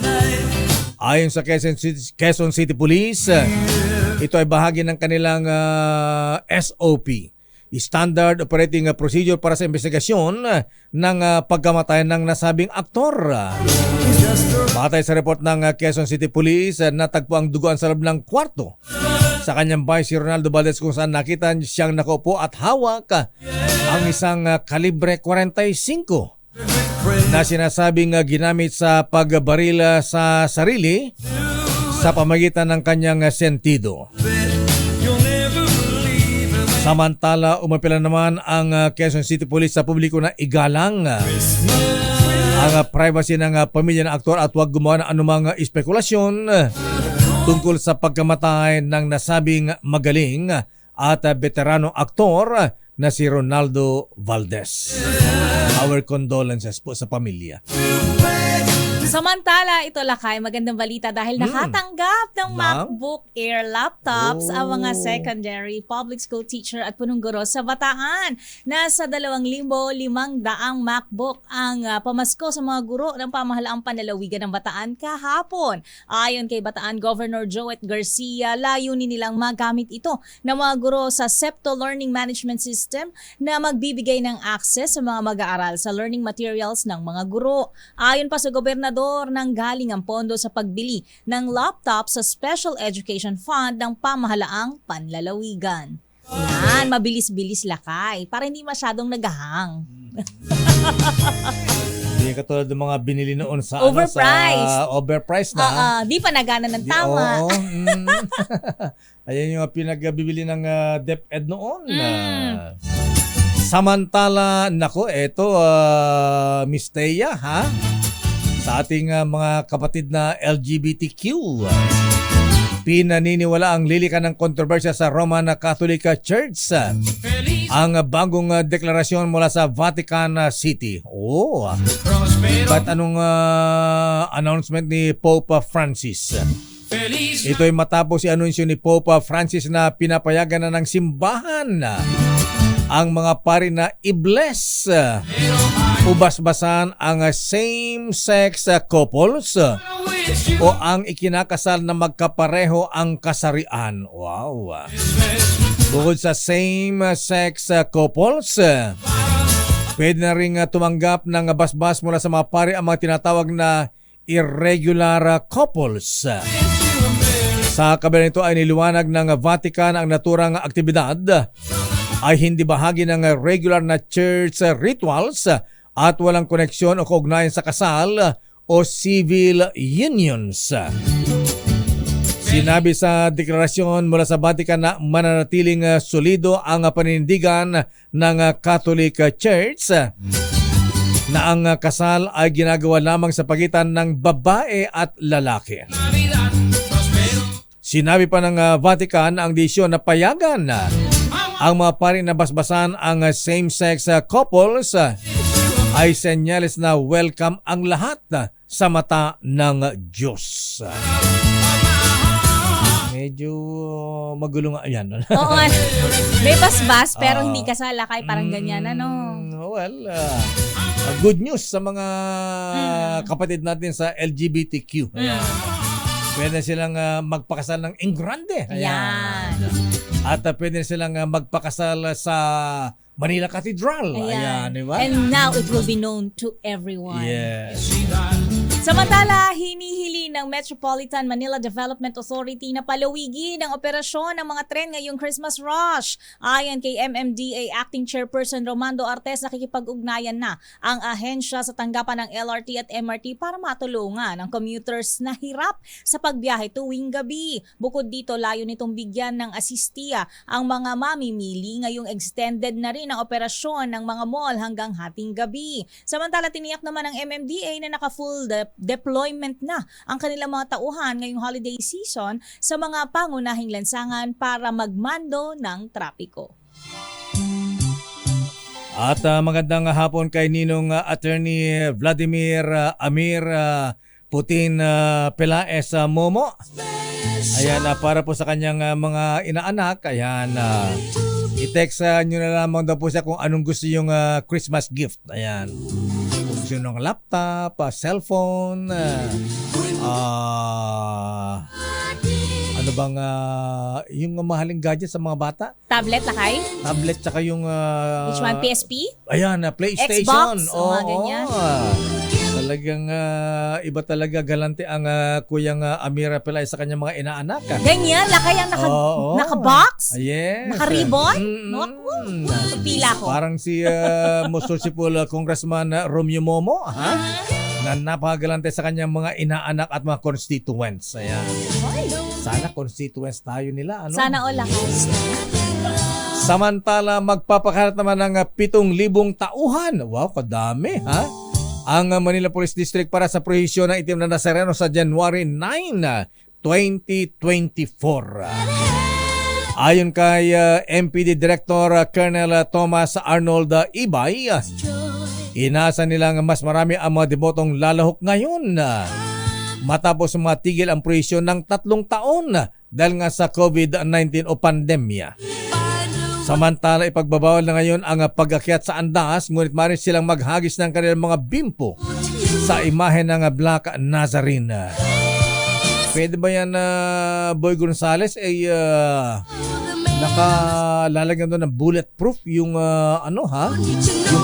Ayon sa Quezon City Police, ito ay bahagi ng kanilang SOP, Standard Operating Procedure para sa investigasyon ng pagkamatay ng nasabing aktor. Batay sa report ng Quezon City Police, natagpo ang duguan sa loob ng kwarto sa kanyang bahay si Ronaldo Valdez kung saan nakita siyang nakaupo at hawak ang isang kalibre 45 na sinasabing ginamit sa pagbaril sa sarili sa pamagitan ng kanyang sentido. Samantala, umapila naman ang Quezon City Police sa publiko na igalang ang privacy ng pamilya ng aktor at huwag gumawa ng anumang espekulasyon tungkol sa pagkamatay ng nasabing magaling at veterano aktor na si Ronaldo Valdez. Our condolences po sa pamilya. Samantala, ito Lakay, magandang balita dahil nakatanggap ng MacBook Air laptops ang mga secondary, public school teacher at punong guro sa Bataan. Nasa 2,500 MacBook ang pamasko sa mga guro ng pamahalaang panlalawigan ng Bataan kahapon. Ayon kay Bataan Governor Joet Garcia, layunin nilang magamit ito ng mga guro sa SEPTO Learning Management System na magbibigay ng access sa mga mag-aaral sa learning materials ng mga guro. Ayon pa sa gobernador, nang galing ang pondo sa pagbili ng laptop sa Special Education Fund ng pamahalaang panlalawigan. Yan, mabilis-bilis Lakay para hindi masyadong nagahang. Hindi katulad ng mga binili noon sa overpriced. Overpriced na. Di pa nagana ng tama. Ayan yung pinagbibili ng DepEd noon. Samantala, nako, eto, Miss Thea, ha? Sa ating mga kapatid na LGBTQ. Pinaniniwala ang lilikan ng kontrobersya sa Roman Catholic Church ang bagong deklarasyon mula sa Vatican City. Ba't anong announcement ni Pope Francis? Ito ay matapos i-anunsyo ni Pope Francis na pinapayagan na ng simbahan ang mga pari na i-bless ubas-basan ang same-sex couples o ang ikinakasal na magkapareho ang kasarian. Wow! Bukod sa same-sex couples, pwede na rin tumanggap ng basbas mula sa mga pari ang mga tinatawag na irregular couples. Sa kabila nito ay niliwanag ng Vatican ang naturang aktibidad ay hindi bahagi ng regular na church rituals at walang koneksyon o kaugnayan sa kasal o civil unions. Sinabi sa deklarasyon mula sa Vatican na mananatiling solido ang paninindigan ng Catholic Church na ang kasal ay ginagawa lamang sa pagitan ng babae at lalaki. Sinabi pa ng Vatican ang desisyon na payagan ang mga pari na basbasan ang same-sex couples ay senyales na welcome ang lahat sa mata ng Diyos. Medyo magulo nga yan. Oo, may basbas pero hindi kasal Lakay, parang ganyan ano. Well, good news sa mga kapatid natin sa LGBTQ. Pwede silang magpakasal ng engrande. Ayan. At pwede silang magpakasal sa Manila Cathedral. Ayan, di ba? And now it will be known to everyone. Yes. Samantala, hinihili ng Metropolitan Manila Development Authority na palawigin ang operasyon ng mga tren ngayong Christmas rush. Ayon kay MMDA Acting Chairperson Romando Artes, nakikipag-ugnayan na ang ahensya sa tanggapan ng LRT at MRT para matulungan ang commuters na hirap sa pagbiyahe tuwing gabi. Bukod dito, layo nitong bigyan ng asistiya ang mga mamimili ngayong extended na rin ang operasyon ng mga mall hanggang hating gabi. Samantala, tiniyak naman ng MMDA na naka-full deployment na ang kanilang mga tauhan ngayong holiday season sa mga pangunahing lansangan para magmando ng trapiko. At magandang hapon kay Ninong Attorney Vladimir Amir Putin Pelaez Momo. Ayan, para po sa kanyang mga inaanak, ayan, i-text nyo na lamang daw po siya kung anong gusto yung Christmas gift. Ayan. Gusto ng laptop, cellphone, ano bang yung mahaling gadget sa mga bata? Tablet Lakay? Tablet tsaka yung which one? PSP? Ayan, PlayStation. Xbox? Ganyan. Talagang iba talaga galante ang Kuyang Amira Pelaez sa kanyang mga inaanak. Ganyan, Lakay ang naka-box? Yes. Naka-ribbon? Pila ko. Parang si Municipal Congressman Romeo Momo, na napakagalante sa kanyang mga inaanak at mga constituents. Ayan. Sana constituents tayo nila. Ano? Sana all Lakay. Samantala, magpapakalat naman ng 7,000 tauhan. Wow, kadami, ha? Ang Manila Police District para sa prohisyon ng itim na Nazareno sa January 9, 2024. Ayon kay MPD Director Colonel Thomas Arnold Ibay, inasa nilang mas marami ang mga debotong lalahok ngayon matapos matigil ang presyo ng 3 taon dahil nga sa COVID-19 o pandemya. Samantala, ipagbabawal na ngayon ang pag-akyat sa andas, ngunit maaari silang maghagis ng kanilang mga bimpo sa imahe ng Black Nazarene. Pwede ba yan, Boy Gonzales, ay nakalalagyan doon ng bulletproof yung yung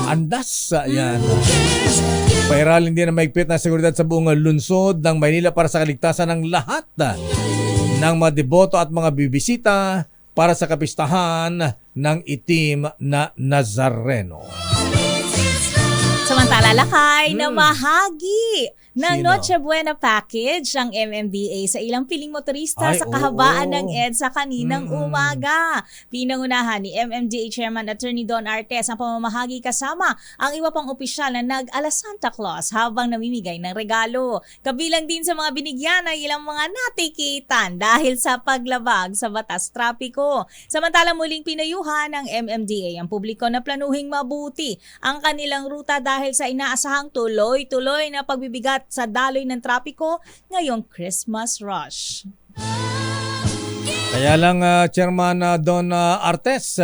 andas. Yan. Pairalin din ang maigpit na seguridad sa buong lungsod ng Maynila para sa kaligtasan ng lahat ng mga deboto at mga bibisita para sa kapistahan ng itim na Nazareno. Samantala, lakay na mahagi ng Sino? Noche Buena package ang MMDA sa ilang piling motorista Ay, sa kahabaan oo. ng EDSA kaninang umaga. Pinangunahan ni MMDA Chairman Attorney Don Artes ang pamamahagi kasama ang iba pang opisyal na nag-ala Santa Claus habang namimigay ng regalo. Kabilang din sa mga binigyan ay ilang mga natikitan dahil sa paglabag sa batas trapiko. Samantala, muling pinayuhan ng MMDA ang publiko na planuhing mabuti ang kanilang ruta dahil sa inaasahang tuloy-tuloy na pagbibigat sa daloy ng trapiko ngayong Christmas rush. Kaya lang, Chairman Don Artes,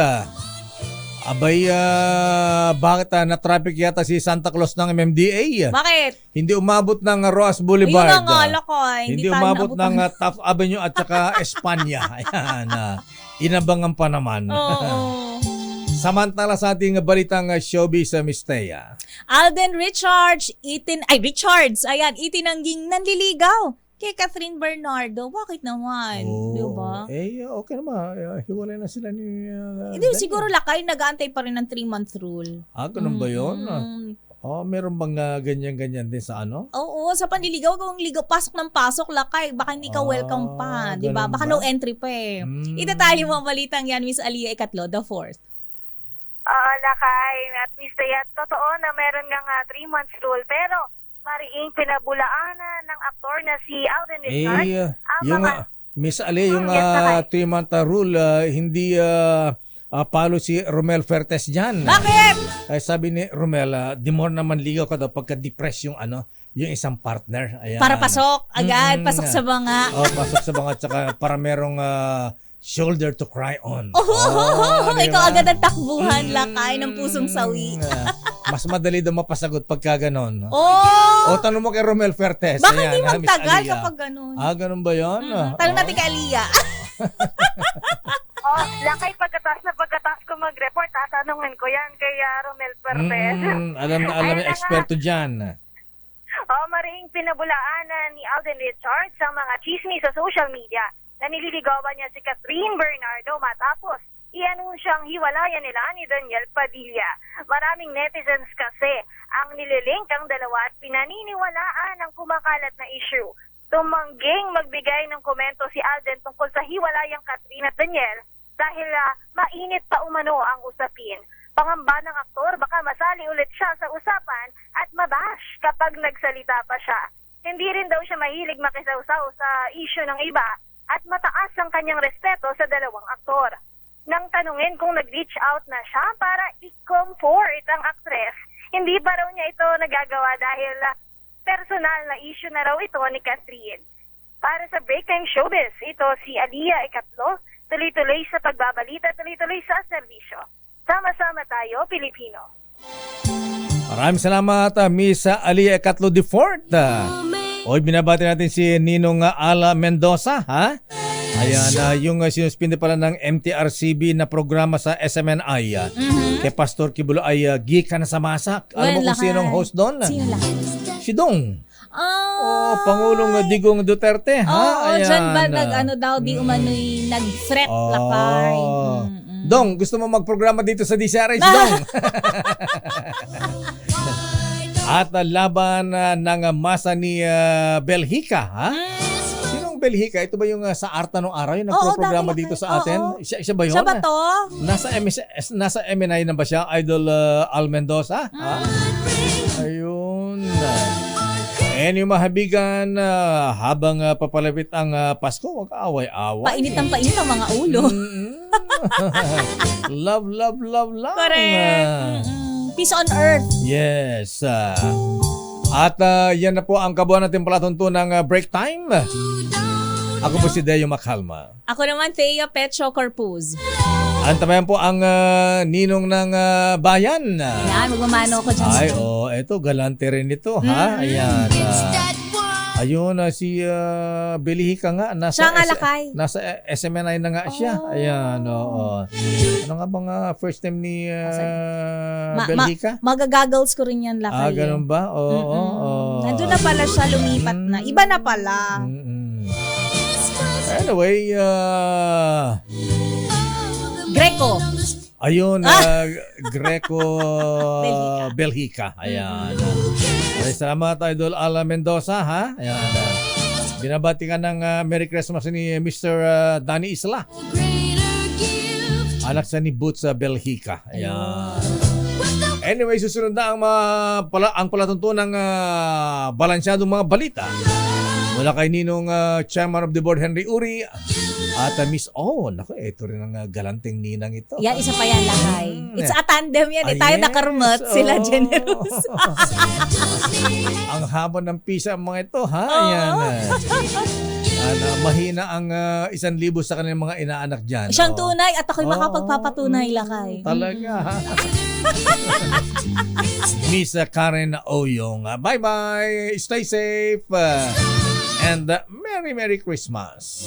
bakit na-traffic yata si Santa Claus ng MMDA? Bakit? Hindi umabot ng Roas Boulevard. Ayun nga, lakay. Hindi umabot ng Taft Avenue at saka Espanya. Ayan, inabangan pa naman. Oo. Samantala sa ating balitang showbiz sa Miss Thea. Alden Richards, itinangging nanliligaw kay Catherine Bernardo. Bakit naman? Diba? Okay naman. Hiwalay na sila ni... Hindi, siguro lakay, nag-aantay pa rin ng 3-month rule. Ganun ba yun? Meron bang ganyan-ganyan din sa ano? Oo, sa panliligaw, kung ligaw, pasok ng pasok, lakay, baka hindi ka welcome pa. Diba? Baka no entry pa eh. Itatali mo ang balitang yan, Miss Alia Ikatlo, the 4th. Lakay at Miss Thea, totoo na meron ng 3 months rule, pero mariing pinabulaanan ng aktor na si Alden Richards. Miss Ali, yung 3-month rule, hindi palo si Romel Fertes dyan. Bakit? Sabi ni Romel, di mo naman ligaw ka daw pagka-depress yung yung isang partner. Ayan. Para pasok, agad, pasok sa banga. Pasok sa banga, tsaka para merong shoulder to cry on. Ikaw agad ang takbuhan, lakay ng pusong sawi. Mas madali daw mapasagot pagka ganon. O tanong mo kay Romel Fertes. Baka hindi magtagal kapag ganon. Ganon ba yun? Tanong natin kay Alia. Lakay, pagkatas ko mag-report, tatanungin ko yan kay Romel Fertes. Alam na eksperto dyan. Maring pinabulaanan ni Alden Richards sa mga chismis sa social media na nililigawan niya si Catherine Bernardo matapos i-anunsyang hiwalayan nila ni Daniel Padilla. Maraming netizens kasi ang nililink ang dalawa at pinaniniwalaan ang kumakalat na issue. Tumangging magbigay ng komento si Alden tungkol sa hiwalayang Catherine at Daniel dahil mainit pa umano ang usapin. Pangamba ng aktor, baka masali ulit siya sa usapan at mabash kapag nagsalita pa siya. Hindi rin daw siya mahilig makisawsaw sa issue ng iba at mataas ang kanyang respeto sa dalawang aktor. Nang tanungin kung nag-reach out na siya para i-comfort ang actress, hindi pa raw niya ito nagagawa dahil personal na issue na raw ito ni Catherine. Para sa Break Time Showbiz, ito si Alia Ikatlo, tuloy-tuloy sa pagbabalita, tuloy-tuloy sa serbisyo. Sama-sama tayo, Pilipino. Maraming salamat, Miss Alia Ikatlo the 4th. Hoy, binabati natin si Ninong Ala Mendoza, ha? Ayan, yung sinuspinde pala ng MTRCB na programa sa SMNI. Kay Pastor Kibulo ay Gikan sa Masak. Alam mo kung sinong host doon? Sino lang? Si Dong. Pangulong Digong Duterte, ha? Ayan. Dyan ba di umano'y nag-threat, lakay? Dong, gusto mo magprograma dito sa DCRH, Dong? At laban ng masa ni Belhica, ha? Sinong Belhica? Ito ba yung sa Arta nung araw? Yung nagproprograma dito sa atin? Siya ba yun? Siya ba to? Nasa MNI na ba siya? Idol Al Mendoza? Ha? Ayun. And yung mahabigan, habang papalapit ang Pasko, wag away-away. Painit ang mga ulo. Love, love, love, love. Correct. Peace on earth. Yes. At yan na po ang kabuuan natin palatuntunang break time. Ako po si Deo Macalma. Ako naman, Thea Petro Corpuz. Antabayan po ang ninong ng bayan. Yan, magmamano ako dyan. Ay, eto, galante rin ito, ha? Ayan. Ayun, si Belihika nga. Siya nga lakay. Nasa SMNI na nga siya. Ayan, oo. Ano nga bang first name ni Belihika? Magagaggles ko rin yan lakay. Ganun ba? Oo. Nandun na pala siya, lumipat na. Iba na pala. Anyway, Greco. Ayun, Greco Belhica. Ayan. Salamat, Idol Ala Mendoza, ha? Ayan. Binabati ka ng Merry Christmas ni Mr. Danny Isla. Anak sa ni Boots Belhica. Ayan. Anyway, susunod na ang palatuntunang balansyadong mga balita. Mula kay Ninong Chairman of the Board Henry Uri at Miss naku, ito rin ang galanting ninang ito. Yan, isa pa yan lakay. It's a tandem yan. Tayo nakarumot, sila generous. Ang haba ng pisa mga ito, ha? Yan. Mahina ang 1,000 sa kanilang mga inaanak dyan. Siyang tunay at ako'y makapagpapatunay lakay. Talaga, ha? Miss Karen Oyong. Bye-bye. Stay safe. And Merry Christmas.